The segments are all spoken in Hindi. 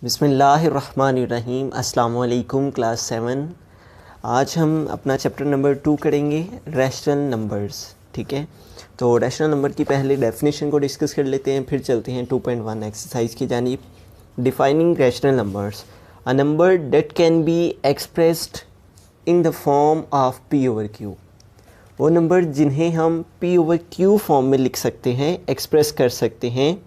बिस्मिल्लाहिर्रहमानिर्रहीम। अस्सलामु अलैकुम क्लास 7। आज हम अपना चैप्टर नंबर 2 करेंगे, रैशनल नंबर्स। ठीक है, तो रैशनल नंबर की पहले डेफिनेशन को डिस्कस कर लेते हैं, फिर चलते हैं 2.1 एक्सरसाइज की जानिब। Defining rational numbers, a number date can be expressed in the form of P over Q. वो नंबर जिन्हें हम पी ओवर क्यू फॉर्म में लिख सकते हैं, एक्सप्रेस कर सकते हैं,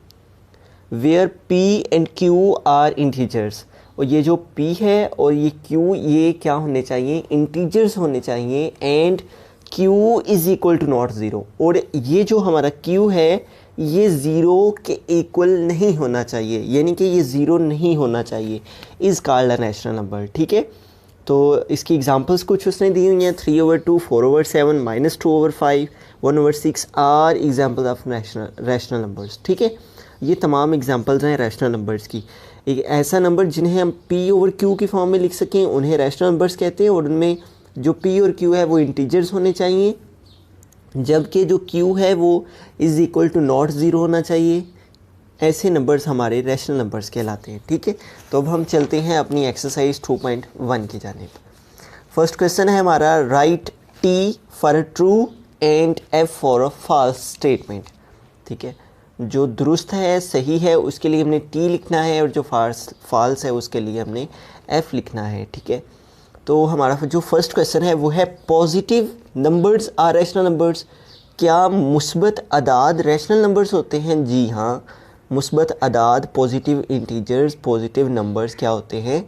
where p and q are integers. और ये जो पी है और ये क्यू, ये क्या होने चाहिए, इंटीजर्स होने चाहिए। And q is equal to not zero, और ये जो हमारा क्यू है ये ज़ीरो के इक्वल नहीं होना चाहिए, यानी कि ये ज़ीरो नहीं होना चाहिए, is called a rational number. ठीक है, तो इसकी एग्जांपल्स कुछ उसने दी हुई हैं, 3/2, 4/7, -2/5, 1/6 are example of rational numbers. ठीक है, ये तमाम एग्जांपल्स हैं रैशनल नंबर्स की। एक ऐसा नंबर जिन्हें हम पी ओवर क्यू की फॉर्म में लिख सकें उन्हें रैशनल नंबर्स कहते हैं, और उनमें जो पी और क्यू है वो इंटीजर्स होने चाहिए, जबकि जो क्यू है वो is equal to not zero होना चाहिए। ऐसे नंबर्स हमारे रैशनल नंबर्स कहलाते हैं। ठीक है, तो अब हम चलते हैं अपनी एक्सरसाइज 2.1 की जानिब। फर्स्ट क्वेश्चन है हमारा, write t for a true and f for a false statement. ठीक है, जो दुरुस्त है, सही है, उसके लिए हमने टी लिखना है, और जो फॉल्स है उसके लिए हमने एफ़ लिखना है। ठीक है, तो हमारा जो फर्स्ट क्वेश्चन है वो है, positive numbers are rational numbers. क्या मुस्बत अदाद रैशनल नंबर्स होते हैं? जी हाँ, मुस्बत अदाद, पॉजिटिव इंटीजर्स, पॉजिटिव नंबर्स क्या होते हैं,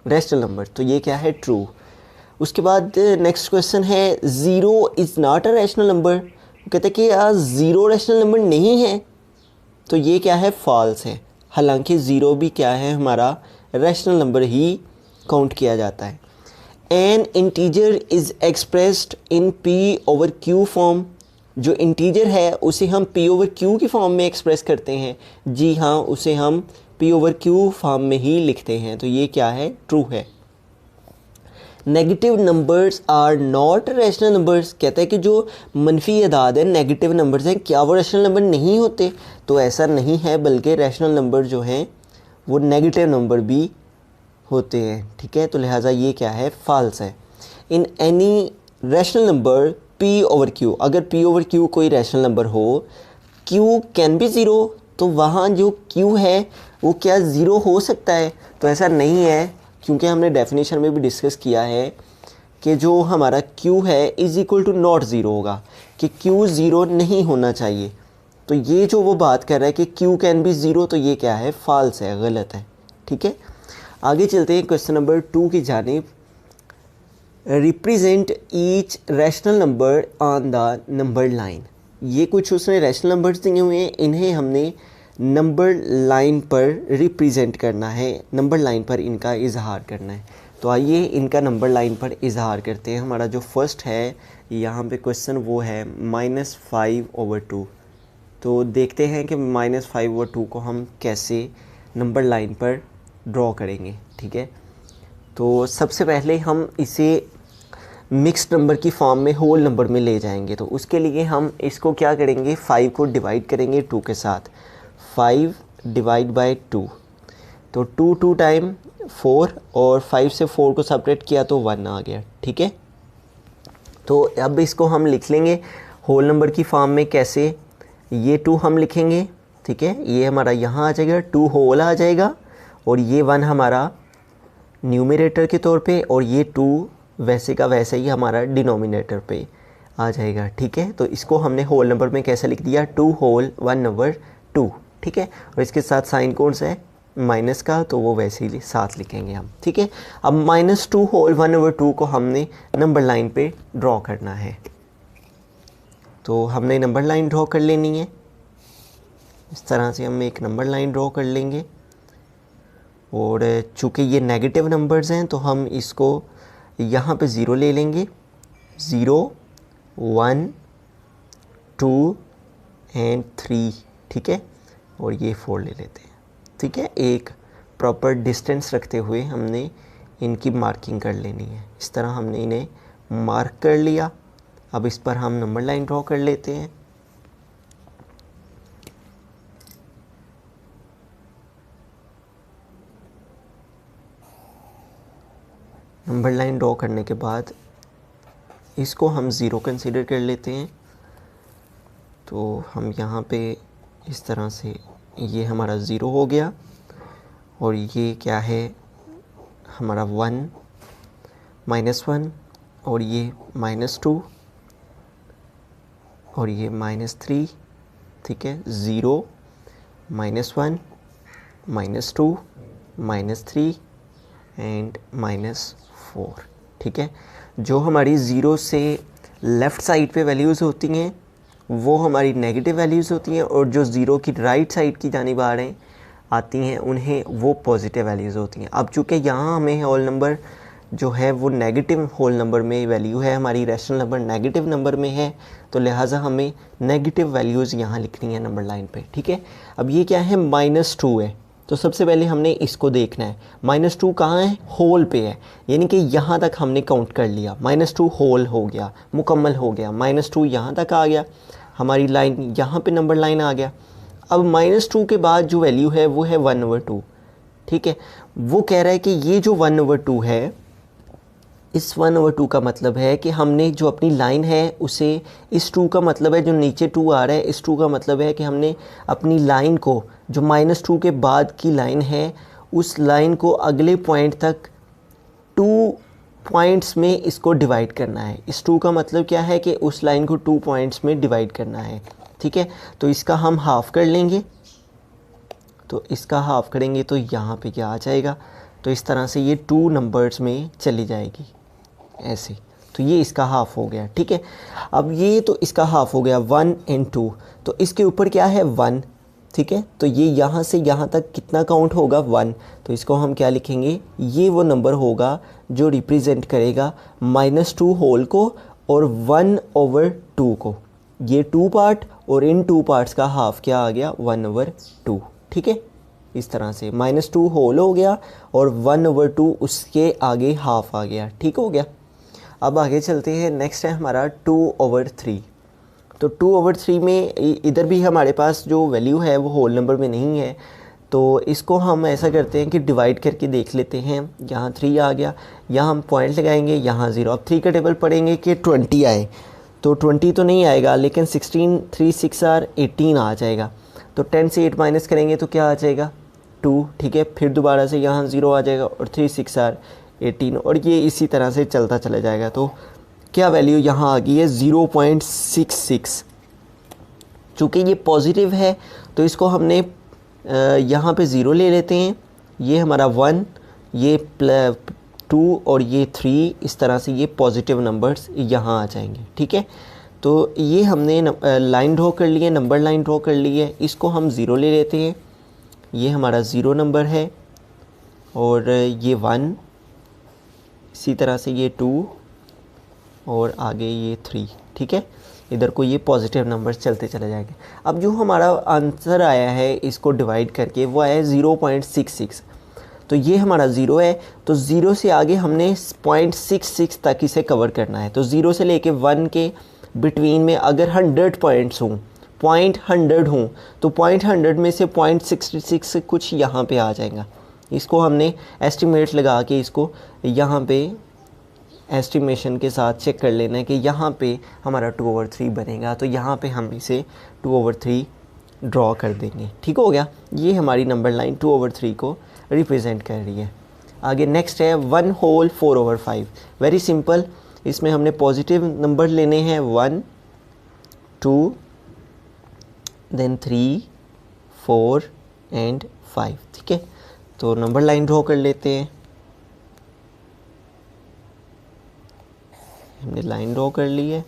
रैशनल नंबर्स। तो ये क्या है, ट्रू। उसके बाद नेक्स्ट क्वेश्चन है, zero is not a rational number. कहते हैं कि यार ज़ीरो रैशनल नंबर नहीं है, तो ये क्या है, फॉल्स है। हालांकि ज़ीरो भी क्या है, हमारा रैशनल नंबर ही काउंट किया जाता है। N integer is expressed in P over Q form. जो इंटीजर है उसे हम पी ओवर क्यू की फॉर्म में एक्सप्रेस करते हैं। जी हाँ, उसे हम पी ओवर क्यू फॉर्म में ही लिखते हैं, तो ये क्या है, ट्रू है। Negative numbers are not rational numbers. कहता है कि जो मनफी अदाद है, नेगेटिव नंबर्स हैं, क्या वो रैशनल नंबर नहीं होते? तो ऐसा नहीं है, बल्कि रैशनल नंबर जो हैं वो नेगेटिव नंबर भी होते हैं। ठीक है, तो लिहाजा ये क्या है, फॉल्स है। In any rational number P over Q, अगर पी ओवर क्यू कोई रैशनल नंबर हो, क्यू कैन बी ज़ीरो, तो वहाँ जो क्यू है वो क्या ज़ीरो हो सकता है? तो ऐसा नहीं है, क्योंकि हमने डेफिनेशन में भी डिस्कस किया है कि जो हमारा क्यू है is equal to not zero होगा, कि क्यू ज़ीरो नहीं होना चाहिए। तो ये जो वो बात कर रहा है कि क्यू कैन बी ज़ीरो, तो ये क्या है, फॉल्स है, गलत है। ठीक है, आगे चलते हैं क्वेश्चन नंबर 2 की जानिब। Represent each rational number on the number line. ये कुछ उसने रैशनल नंबर्स दिए हुए हैं, इन्हें हमने नंबर लाइन पर रिप्रेजेंट करना है, नंबर लाइन पर इनका इजहार करना है। तो आइए इनका नंबर लाइन पर इजहार करते हैं। हमारा जो फर्स्ट है यहाँ पे क्वेश्चन वो है -5/2। तो देखते हैं कि -5/2 को हम कैसे नंबर लाइन पर ड्रॉ करेंगे। ठीक है, तो सबसे पहले हम इसे मिक्स्ड नंबर की फॉर्म में, होल नंबर में ले जाएंगे। तो उसके लिए हम इसको क्या करेंगे, 5 को डिवाइड करेंगे 2 के साथ। 5 डिवाइड बाई 2, तो 2 टाइम 4, और 5 से 4 को सेपरेट किया तो 1 आ गया। ठीक है, तो अब इसको हम लिख लेंगे होल नंबर की फॉर्म में। कैसे, ये 2 हम लिखेंगे। ठीक है, ये हमारा यहाँ आ जाएगा, 2 होल आ जाएगा, और ये 1 हमारा न्यूमरेटर के तौर पे, और ये 2 वैसे का वैसे ही हमारा डिनोमिनेटर पे आ जाएगा। ठीक है, तो इसको हमने होल नंबर में कैसे लिख दिया, 2 होल 1/2। ठीक है, और इसके साथ साइन कौन सा है, माइनस का, तो वो वैसे ही साथ लिखेंगे हम। ठीक है, अब -2 होल 1/2 को हमने नंबर लाइन पे ड्रॉ करना है। तो हमने नंबर लाइन ड्रॉ कर लेनी है। इस तरह से हम एक नंबर लाइन ड्रॉ कर लेंगे, और चूँकि ये नेगेटिव नंबर्स हैं तो हम इसको यहाँ पे ज़ीरो ले लेंगे, 0, 1, 2 एंड 3। ठीक है, और ये 4 ले लेते हैं। ठीक है, एक प्रॉपर डिस्टेंस रखते हुए हमने इनकी मार्किंग कर लेनी है। इस तरह हमने इन्हें मार्क कर लिया। अब इस पर हम नंबर लाइन ड्रॉ कर लेते हैं। नंबर लाइन ड्रॉ करने के बाद इसको हम ज़ीरो कंसीडर कर लेते हैं। तो हम यहाँ पे इस तरह से ये हमारा ज़ीरो हो गया और ये क्या है हमारा 1 -1 और ये -2 और ये -3, ठीक है। 0 -1 -2 -3 एंड -4, ठीक है। जो हमारी ज़ीरो से लेफ़्ट साइड पे वैल्यूज़ होती हैं वो हमारी नेगेटिव वैल्यूज़ होती हैं और जो ज़ीरो की राइट साइड की जानिब आ रहे हैं आती हैं उन्हें वो पॉजिटिव वैल्यूज़ होती हैं। अब चूँकि यहाँ हमें होल नंबर जो है वो नेगेटिव होल नंबर में वैल्यू है, हमारी रैशनल नंबर नेगेटिव नंबर में है, तो लिहाजा हमें नेगेटिव वैल्यूज़ यहाँ लिखनी है नंबर लाइन पे, ठीक है। अब ये क्या है -2 है, तो सबसे पहले हमने इसको देखना है। -2 कहाँ है? होल पे है, यानी कि यहाँ तक हमने काउंट कर लिया। -2 होल हो गया, मुकम्मल हो गया। -2 यहाँ तक आ गया, हमारी लाइन यहाँ पे नंबर लाइन आ गया। अब -2 के बाद जो वैल्यू है वो है 1/2, ठीक है। वो कह रहा है कि ये जो 1/2 है, इस 1/2 का मतलब है कि हमने जो अपनी लाइन है उसे, इस 2 का मतलब है जो नीचे 2 आ रहा है, इस 2 का मतलब है कि हमने अपनी लाइन को, जो -2 के बाद की लाइन है, उस लाइन को अगले पॉइंट तक 2 पॉइंट्स में इसको डिवाइड करना है। इस 2 का मतलब क्या है कि उस लाइन को 2 पॉइंट्स में डिवाइड करना है, ठीक है। तो इसका हम हाफ़ कर लेंगे, तो इसका हाफ़ करेंगे तो यहाँ पे क्या आ जाएगा, तो इस तरह से ये 2 नंबर्स में चली जाएगी ऐसे, तो ये इसका हाफ़ हो गया, ठीक है। अब ये तो इसका हाफ़ हो गया 1 और 2, तो इसके ऊपर क्या है 1, ठीक है। तो ये यहाँ से यहाँ तक कितना काउंट होगा 1, तो इसको हम क्या लिखेंगे, ये वो नंबर होगा जो रिप्रेजेंट करेगा -2 होल को और 1/2 को। ये 2 पार्ट और इन 2 पार्ट्स का हाफ़ क्या आ गया 1/2, ठीक है। इस तरह से -2 होल हो गया और 1/2 उसके आगे हाफ़ आ गया, ठीक हो गया। अब आगे चलते हैं, नेक्स्ट है हमारा 2/3। तो 2/3 में इधर भी हमारे पास जो वैल्यू है वो होल नंबर में नहीं है, तो इसको हम ऐसा करते हैं कि डिवाइड करके देख लेते हैं। यहाँ 3 आ गया, यहाँ हम पॉइंट लगाएंगे, यहाँ 0। अब 3 का टेबल पढ़ेंगे कि 20 आए, तो 20 तो नहीं आएगा, लेकिन 16 3 6 आर 18 आ जाएगा। तो 10 से 8 माइनस करेंगे तो क्या आ जाएगा 2, ठीक है। फिर दोबारा से यहाँ 0 आ जाएगा और 3 6 आर 18, और ये इसी तरह से चलता चला जाएगा। तो क्या वैल्यू यहाँ आ गई है 0.66। चूँकि ये पॉजिटिव है तो इसको हमने यहाँ पे 0 ले लेते हैं, ये हमारा 1, ये 2 और ये 3, इस तरह से ये पॉजिटिव नंबर्स यहाँ आ जाएंगे, ठीक है। तो ये हमने लाइन ड्रॉ कर ली है, नंबर लाइन ड्रॉ कर ली है, इसको हम 0 ले लेते हैं, ये हमारा 0 नंबर है और ये 1, इसी तरह से ये 2 और आगे ये 3, ठीक है। इधर को ये पॉजिटिव नंबर्स चलते चले जाएंगे। अब जो हमारा आंसर आया है इसको डिवाइड करके वो आया है 0.66। तो ये हमारा 0 है, तो 0 से आगे हमने 0.66 तक इसे कवर करना है। तो 0 से लेके 1 के बिटवीन में अगर 100 पॉइंट्स हों, पॉइंट 100 हों, तो पॉइंट 100 में से 0.66 कुछ यहाँ पे आ जाएगा। इसको हमने एस्टिमेट लगा के इसको यहाँ पे एस्टिमेशन के साथ चेक कर लेना है कि यहाँ पे हमारा 2/3 बनेगा, तो यहाँ पे हम इसे 2/3 ड्रॉ कर देंगे, ठीक हो गया। ये हमारी नंबर लाइन 2/3 को रिप्रेजेंट कर रही है। आगे नेक्स्ट है 1 होल 4/5। वेरी सिंपल, इसमें हमने पॉजिटिव नंबर लेने हैं 1 2 देन 3 4 एंड 5, ठीक है। तो नंबर लाइन ड्रॉ कर लेते हैं, हमने लाइन ड्रॉ कर ली है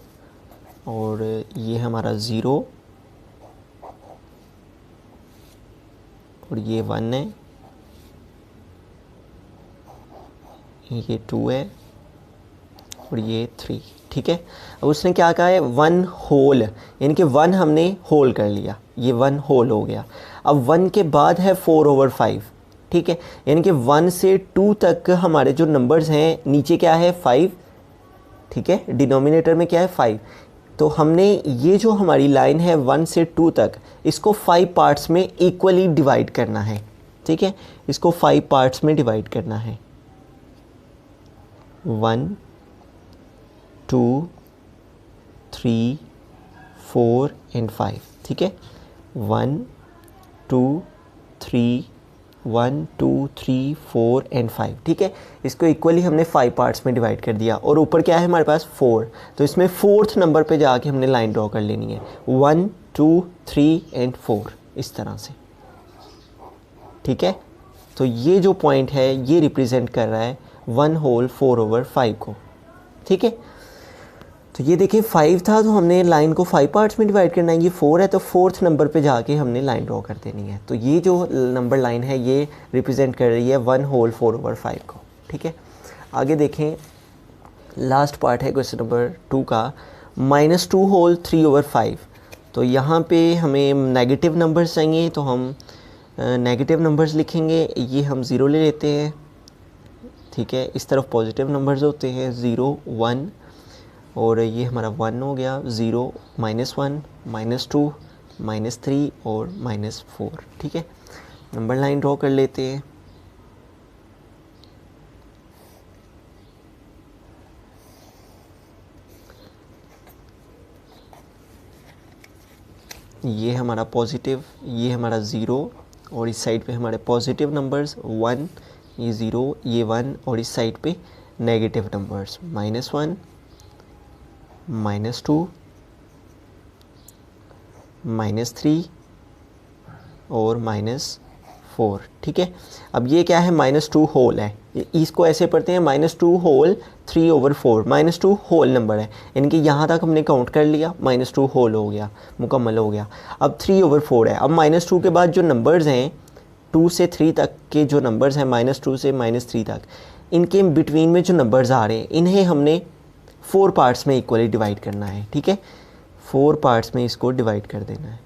और ये हमारा 0 और ये 1 है, ये 2 है और ये 3, ठीक है। अब उसने क्या कहा है 1 होल, यानी कि 1 हमने होल कर लिया, ये 1 होल हो गया। अब 1 के बाद है 4/5, ठीक है। यानी कि 1 से 2 तक हमारे जो नंबर्स हैं, नीचे क्या है 5, ठीक है, डिनोमिनेटर में क्या है 5। तो हमने ये जो हमारी लाइन है 1 से 2 तक, इसको 5 पार्ट्स में इक्वली डिवाइड करना है, ठीक है। इसको 5 पार्ट्स में डिवाइड करना है। 1 2 3 4 एंड 5, ठीक है। 1 2 3 1 2 3 4 एंड 5, ठीक है। इसको इक्वली हमने 5 पार्ट्स में डिवाइड कर दिया और ऊपर क्या है हमारे पास 4, तो इसमें 4th नंबर पे जाके हमने लाइन ड्रॉ कर लेनी है 1 2 3 एंड 4 इस तरह से, ठीक है। तो ये जो पॉइंट है ये रिप्रेजेंट कर रहा है 1 होल 4/5 को, ठीक है। तो ये देखिए 5 था तो हमने लाइन को 5 पार्ट्स में डिवाइड करना है, ये 4 है तो 4th नंबर पे जाके हमने लाइन ड्रॉ कर देनी है। तो ये जो नंबर लाइन है ये रिप्रेजेंट कर रही है 1 होल 4/5 को, ठीक है। आगे देखें, लास्ट पार्ट है क्वेश्चन नंबर 2 का, -2 होल 3/5। तो यहाँ पे हमें नेगेटिव नंबर्स चाहिए तो हम नेगेटिव नंबर्स लिखेंगे, ये हम 0 ले लेते हैं, ठीक है। इस तरफ पॉजिटिव नंबर्स होते हैं 0 1 और ये हमारा 1 हो गया, 0 -1 -2 -3 और -4, ठीक है। नंबर लाइन ड्रॉ कर लेते हैं। ये हमारा पॉजिटिव, ये हमारा 0 और इस साइड पे हमारे पॉजिटिव नंबर्स 1, ये 0 ये 1 और इस साइड पे नेगेटिव नंबर्स -1 -2 -3 और -4, ठीक है। अब ये क्या है, -2 होल है, इसको ऐसे पढ़ते हैं -2 होल 3/4, -2 होल नंबर है, यानी कि यहाँ तक हमने काउंट कर लिया, -2 होल हो गया, मुकम्मल हो गया। अब 3/4 है, अब -2 के बाद जो नंबर्स हैं 2 से 3 तक के जो नंबर्स हैं, -2 से -3 तक, इनके बिटवीन में जो नंबर्स आ रहे हैं इन्हें हमने 4 पार्ट्स में इक्वली डिवाइड करना है, ठीक है। 4 पार्ट्स में इसको डिवाइड कर देना है,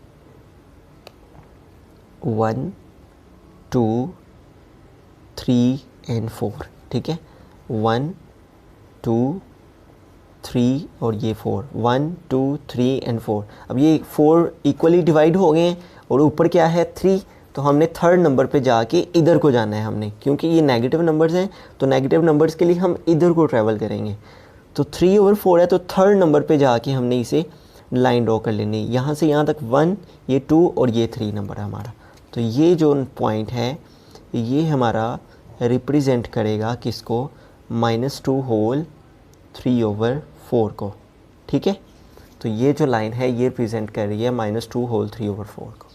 1 2 3 एंड 4, ठीक है। 1 2 3 और ये 4, 1 2 3 एंड 4। अब ये 4 इक्वली डिवाइड हो गए हैं और ऊपर क्या है 3, तो हमने 3rd नंबर पे जाके इधर को जाना है हमने, क्योंकि ये नेगेटिव नंबर्स हैं तो नेगेटिव नंबर्स के लिए हम इधर को ट्रैवल करेंगे। तो 3/4 है तो 3rd नंबर पे जाके हमने इसे लाइन ड्रॉ कर लेनी है, यहाँ से यहाँ तक 1, ये 2 और ये 3 नंबर है हमारा। तो ये जो पॉइंट है ये हमारा रिप्रेजेंट करेगा किसको, -2 होल 3/4 को, ठीक है। तो ये जो लाइन है ये रिप्रेजेंट कर रही है -2 होल 3/4 को।